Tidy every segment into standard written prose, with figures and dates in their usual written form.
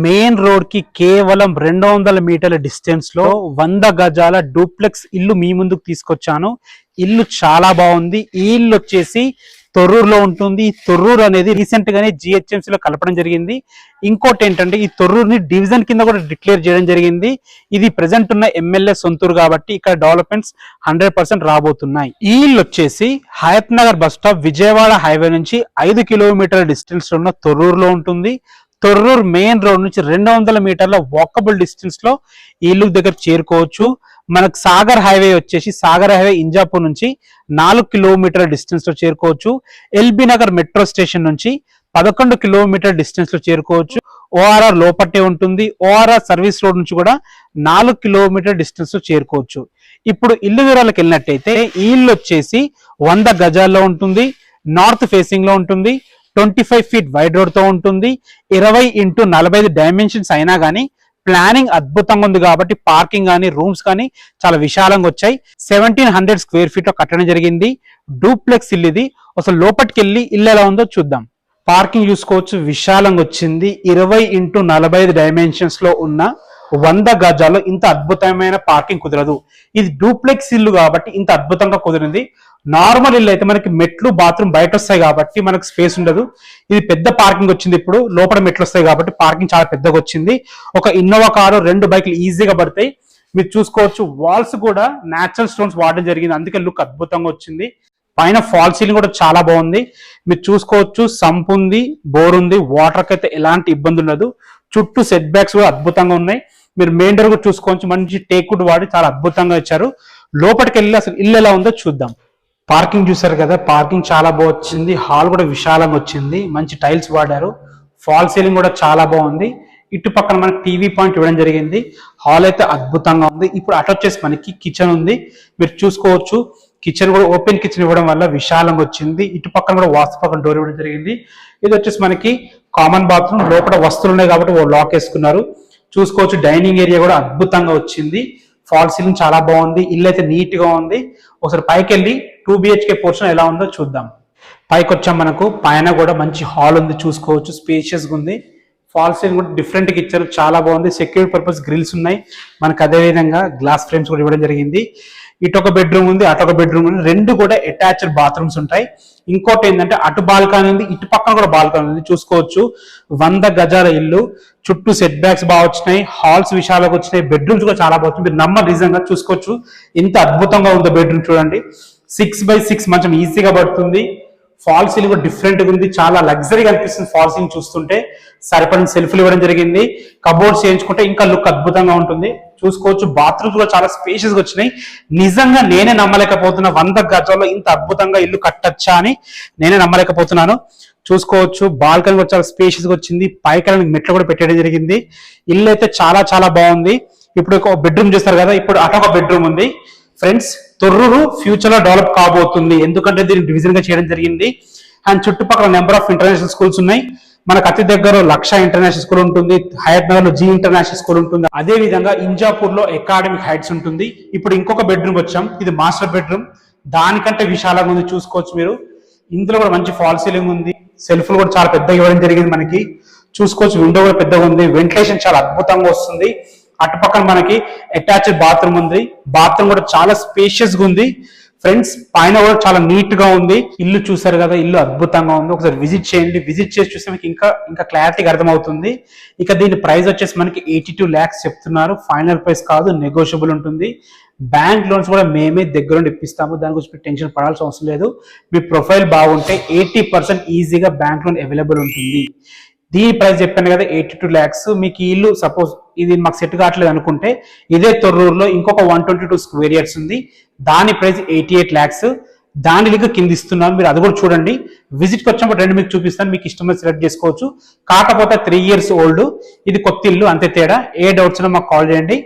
Main road కి కేవలం 200 మీటర్ల డిస్టెన్స్ లో 100 గజాల డూప్లెక్స్ ఇల్లు మీ ముందుకు తీసుకొచ్చాను. ఇల్లు చాలా బాగుంది. ఈ ఇల్లు వచ్చేసి తొర్రూరులో ఉంటుంది. తొర్రూరు అనేది రీసెంట్ గానే GHMC లో కలపడం జరిగింది. ఇంకోటి ఏంటంటే ఈ తొర్రూరుని డివిజన్ కింద కూడా డిక్లేర్ చేయడం జరిగింది. ఇది ప్రెసెంట్ ఉన్న ఎమ్మెల్యే సొంతూరు కాబట్టి ఇక్కడ డెవలప్మెంట్స్ 100% రాబోతున్నాయి. ఈ ఇల్లు వచ్చేసి Hayath Nagar bus stop Vijayawada highway నుంచి 5 కిలోమీటర్ల డిస్టెన్స్ లో ఉన్న తొర్రూరులో ఉంటుంది. తొర్రూరు మెయిన్ రోడ్ నుంచి 200 మీటర్ల వాకబుల్ డిస్టెన్స్ లో ఈ ఇల్లు దగ్గర చేరుకోవచ్చు. మనకు సాగర్ హైవే వచ్చేసి సాగర్ హైవే ఇంజాపూర్ నుంచి 4 కిలోమీటర్ల డిస్టెన్స్ లో చేరుకోవచ్చు. ఎల్బీ నగర్ మెట్రో స్టేషన్ నుంచి 11 కిలోమీటర్ల డిస్టెన్స్ లో చేరుకోవచ్చు. ORR లోపట్టే ఉంటుంది. ORR సర్వీస్ రోడ్ నుంచి కూడా 4 కిలోమీటర్ల డిస్టెన్స్ లో చేరుకోవచ్చు. ఇప్పుడు ఇల్లు వివరాలకు వెళ్ళినట్టయితే ఈ ఇల్లు వచ్చేసి 100 గజాల్లో ఉంటుంది. నార్త్ ఫేసింగ్ లో ఉంటుంది. 25 ఫీట్ వైడ్ రోడ్ తో ఉంటుంది. 20x45 డైమెన్షన్స్ అయినా కానీ ప్లానింగ్ అద్భుతంగా ఉంది కాబట్టి పార్కింగ్ కానీ రూమ్స్ కానీ చాలా విశాలంగా వచ్చాయి. 1700 స్క్వేర్ ఫీట్ లో కట్టడం జరిగింది. డూప్లెక్స్ ఇల్లు ఇది. అసలు లోపలికి వెళ్ళి ఇల్లు ఎలా ఉందో చూద్దాం. పార్కింగ్ చూసుకోవచ్చు, విశాలంగా వచ్చింది. 20x45 డైమెన్షన్స్ లో ఉన్న 100 గజాల్లో ఇంత అద్భుతమైన పార్కింగ్ కుదరదు. ఇది డూప్లెక్స్ ఇల్లు కాబట్టి ఇంత అద్భుతంగా కుదిరింది. నార్మల్ ఇల్లు అయితే మనకి మెట్లు బాత్రూమ్ బయట వస్తాయి కాబట్టి మనకు స్పేస్ ఉండదు. ఇది పెద్ద పార్కింగ్ వచ్చింది. ఇప్పుడు లోపల మెట్లు వస్తాయి కాబట్టి పార్కింగ్ చాలా పెద్దగా వచ్చింది. ఒక ఇన్నోవా కారు 2 బైకులు ఈజీగా పడతాయి. మీరు చూసుకోవచ్చు వాల్స్ కూడా న్యాచురల్ స్టోన్స్ వాడడం జరిగింది, అందుకే లుక్ అద్భుతంగా వచ్చింది. పైన ఫాల్ సీలింగ్ కూడా చాలా బాగుంది. మీరు చూసుకోవచ్చు సంప్ ఉంది, బోర్ ఉంది. వాటర్ కి అయితే ఎలాంటి ఇబ్బంది ఉండదు. చుట్టూ సెట్ బ్యాక్స్ కూడా అద్భుతంగా ఉన్నాయి. మీరు మెయిన్ డోర్ కూడా చూసుకోవచ్చు, మంచి టేక్ వుడ్ వాడి చాలా అద్భుతంగా ఇచ్చారు. లోపలికి వెళ్ళి అసలు ఇల్లు ఎలా ఉందో చూద్దాం. పార్కింగ్ చూసారు కదా, పార్కింగ్ చాలా బాగా వచ్చింది. హాల్ కూడా విశాలంగా వచ్చింది. మంచి టైల్స్ వాడారు. ఫాల్ సీలింగ్ కూడా చాలా బాగుంది. ఇటు పక్కన మనకి టీవీ పాయింట్ ఇవ్వడం జరిగింది. హాల్ అయితే అద్భుతంగా ఉంది. ఇప్పుడు అటు వచ్చేసి మనకి కిచెన్ ఉంది. మీరు చూసుకోవచ్చు కిచెన్ కూడా ఓపెన్ కిచెన్ ఇవ్వడం వల్ల విశాలంగా వచ్చింది. ఇటు పక్కన కూడా వాస్తు పక్కన డోర్ ఇవ్వడం జరిగింది. ఇది వచ్చేసి మనకి కామన్ బాత్రూమ్. లోపల వస్తువులు ఉన్నాయి కాబట్టి లాక్ వేసుకున్నారు. చూసుకోవచ్చు డైనింగ్ ఏరియా కూడా అద్భుతంగా వచ్చింది. ఫాల్ సీలింగ్ చాలా బాగుంది. ఇల్లు అయితే నీట్ గా ఉంది. ఒకసారి పైకి వెళ్ళి 2 BHK పోర్షన్ ఎలా ఉందో చూద్దాం. పైకి వచ్చాం. మనకు పైన కూడా మంచి హాల్ ఉంది. చూసుకోవచ్చు స్పేషియస్ గా ఉంది. ఫాల్ సీలింగ్ కూడా డిఫరెంట్ గా ఇచ్చారు, చాలా బాగుంది. సెక్యూరిటీ పర్పస్ గ్రిల్స్ ఉన్నాయి మనకు. అదే విధంగా గ్లాస్ ఫ్రేమ్స్ కూడా ఇవ్వడం జరిగింది. ఇటు ఒక బెడ్రూమ్ ఉంది, అటు ఒక బెడ్రూమ్ ఉంది. 2 కూడా అటాచ్డ్ బాత్రూమ్స్ ఉంటాయి. ఇంకోటి ఏంటంటే అటు బాల్కనీ ఉంది, ఇటు పక్కన కూడా బాల్కనీ ఉంది. చూసుకోవచ్చు 100 గజాల ఇల్లు. చుట్టూ సెట్ బ్యాక్స్ బాగా వచ్చినాయి. హాల్స్ విశాలంగా వచ్చినాయి. బెడ్రూమ్స్ కూడా చాలా బాగుంది. మీరు నమ్మరు నిజంగా. చూసుకోవచ్చు ఎంత అద్భుతంగా ఉందో బెడ్రూమ్ చూడండి. 6x6 మంచం ఈజీగా పడుతుంది. ఫాల్ సీలింగ్ కూడా డిఫరెంట్ గా ఉంది. చాలా లగ్జరీగా అనిపిస్తుంది ఫాల్ సీలింగ్ చూస్తుంటే. సరిపడిన సెల్ఫ్లు ఇవ్వడం జరిగింది. కబోర్డ్స్ చేయించుకుంటే ఇంకా లుక్ అద్భుతంగా ఉంటుంది. చూసుకోవచ్చు బాత్రూమ్స్ కూడా చాలా స్పేషియస్ గా వచ్చినాయి. నిజంగా నేనే నమ్మలేకపోతున్నా 100 గజాల్లో ఇంత అద్భుతంగా ఇల్లు కట్టచ్చా అని నేనే నమ్మలేకపోతున్నాను. చూసుకోవచ్చు బాల్కనీ కూడా చాలా స్పేషియస్ గా వచ్చింది. పైకి మెట్లు కూడా పెట్టడం జరిగింది. ఇల్లు అయితే చాలా చాలా బాగుంది. ఇప్పుడు ఒక బెడ్రూమ్ చూస్తారు కదా, ఇప్పుడు అటొక బెడ్రూమ్ ఉంది. ఫ్రెండ్స్ తొర్రూరు ఫ్యూచర్ లో డెవలప్ కాబోతుంది, ఎందుకంటే దీన్ని డివిజన్ గా చేయడం జరిగింది. అండ్ చుట్టుపక్కల నెంబర్ ఆఫ్ ఇంటర్నేషనల్ స్కూల్స్ ఉన్నాయి. మనకు అతి దగ్గర లక్ష ఇంటర్నేషనల్ స్కూల్ ఉంటుంది. హయత్ నగర్ లో G ఇంటర్నేషనల్ స్కూల్ ఉంటుంది. అదే విధంగా ఇంజాపూర్ లో అకాడమిక్ హైట్స్ ఉంటుంది. ఇప్పుడు ఇంకొక బెడ్రూమ్ వచ్చాం. ఇది మాస్టర్ బెడ్రూమ్. దానికంటే విశాలంగా ఉంది. చూసుకోవచ్చు మీరు. ఇందులో కూడా మంచి ఫాల్ సీలింగ్ ఉంది. సెల్ఫ్లు కూడా చాలా పెద్దగా ఇవ్వడం జరిగింది మనకి. చూసుకోవచ్చు విండో కూడా పెద్దగా ఉంది. వెంటిలేషన్ చాలా అద్భుతంగా వస్తుంది. అటు పక్కన మనకి అటాచ్డ్ బాత్రూమ్ ఉంది. బాత్రూమ్ కూడా చాలా స్పేషియస్ గా ఉంది. ఫ్రెండ్స్ పైన కూడా చాలా నీట్ గా ఉంది. ఇల్లు చూసారు కదా, ఇల్లు అద్భుతంగా ఉంది. ఒకసారి విజిట్ చేయండి. విజిట్ చేసి చూస్తే మీకు ఇంకా క్లారిటీగా అర్థమవుతుంది. ఇక దీని ప్రైస్ వచ్చేసి మనకి 82 lakhs చెప్తున్నారు. ఫైనల్ ప్రైస్ కాదు, నెగోషియబుల్ ఉంటుంది. బ్యాంక్ లోన్స్ కూడా మేమే దగ్గరుండి ఇప్పిస్తాము. దాని గురించి టెన్షన్ పడాల్సిన అవసరం లేదు. మీ ప్రొఫైల్ బాగుంటే 80% ఈజీగా బ్యాంక్ లోన్ అవైలబుల్ ఉంటుంది. దీని ప్రైస్ చెప్పాను కదా 82 lakhs. మీకు ఈ ఇల్లు సపోజ్ ఇది మాకు సెట్ కావట్లేదు అనుకుంటే ఇదే తొర్రూరులో ఇంకొక 122 స్క్వేర్ యార్డ్స్ ఉంది. దాని ప్రైస్ 88 lakhs. దాని లింక్ కింద ఇస్తున్నాను, మీరు అది కూడా చూడండి. విజిట్కి వచ్చినప్పుడు 2 మీకు చూపిస్తాను. మీకు ఇష్టమైన సెలెక్ట్ చేసుకోవచ్చు. కాకపోతే 3 years ఓల్డ్. ఇది కొత్త ఇల్లు, అంతే తేడా. ఏ డౌట్స్ ఉన్నా మాకు కాల్ చేయండి.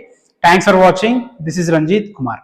Thanks for watching. This is Ranjith Kumar.